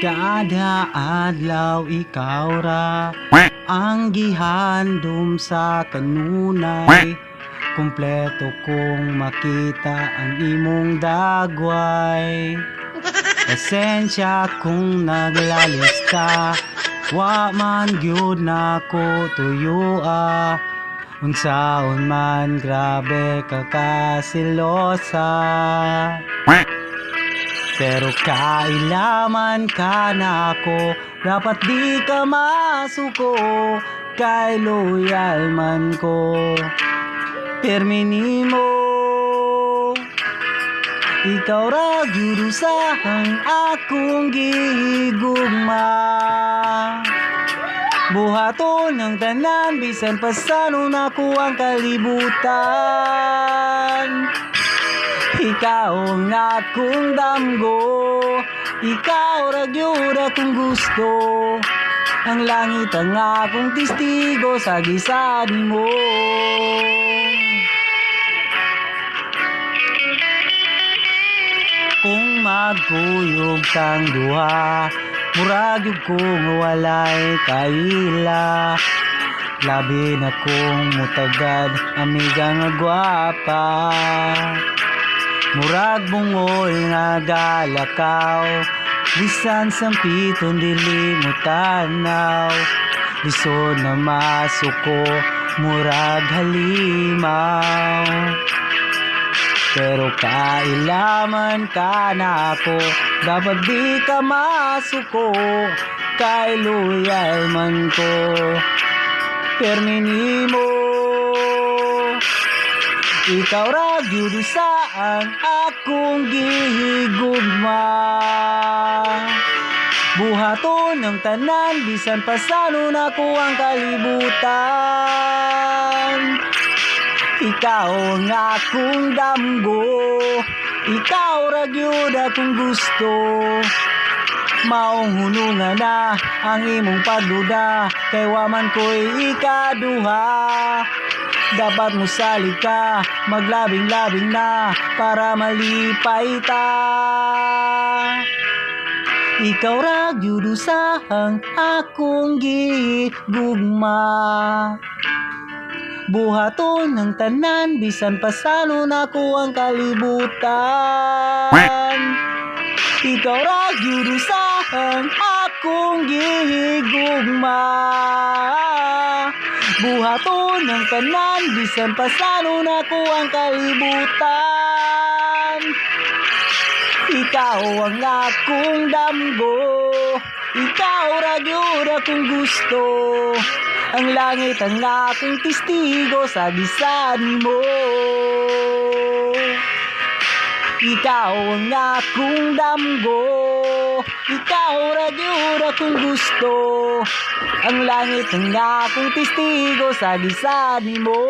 Kada adlaw ikaw ra ang gihandom sa kanunay. Kumpleto kong makita ang imong dagway. Pasensya kung naglalis ka, wa man gyud nako tuyua. Unsaon man grabe ka kasilosa. Pero kailaman ka na ako, dapat di ka masuko, kay loyal man ko. Terminimo, ikaw ra gyud usahang akong gihigugma. Buhaton ng tanan, bisan pa sano nako ang kalibutan. Ikaw ang akong damgo, ikaw ra gyud akong gusto. Ang langit ang akong testigo sa gisad mo. Kung magkuyog kang duha, murag yun kung walay kaila. Labi na kong mutagad, amiga nga gwapa. Murag bungol nga galakaw, bisan sampiton dili mo tanaw. Lisod na masuko, murag halimaw. Pero kailaman ka na ako, dapat di ka masuko, kay loyal man ko. Terminimo, ikaw ra gyud usahang akong gihigugma. Buhaton ng tanan, bisan pa sano nako ang kalibutan. Ikaw ang akong damgo, ikaw ra gyud akong gusto. Maong hunungan na ang imong pagduda, kay wa man ko'y ikaduha. Dapat mo salig ka, maglabing-labing na, para malipay ta. Ikaw ra gyud usahang akong gihigugma. Buhaton ng tanan, bisan pa sano nako ang kalibutan. Ikaw ra gyud usahang akong gihigugma. Buhaton ng tanan, bisan pa sano nako ang kalibutan. Ikaw ang akong damgo, ikaw ra gyud akong gusto. Ang langit ang akong testigo sa gisad mo. Ikaw ang akong damgo, ikaw ra gyud akong gusto. Ang langit ang akong testigo sa gisad mo.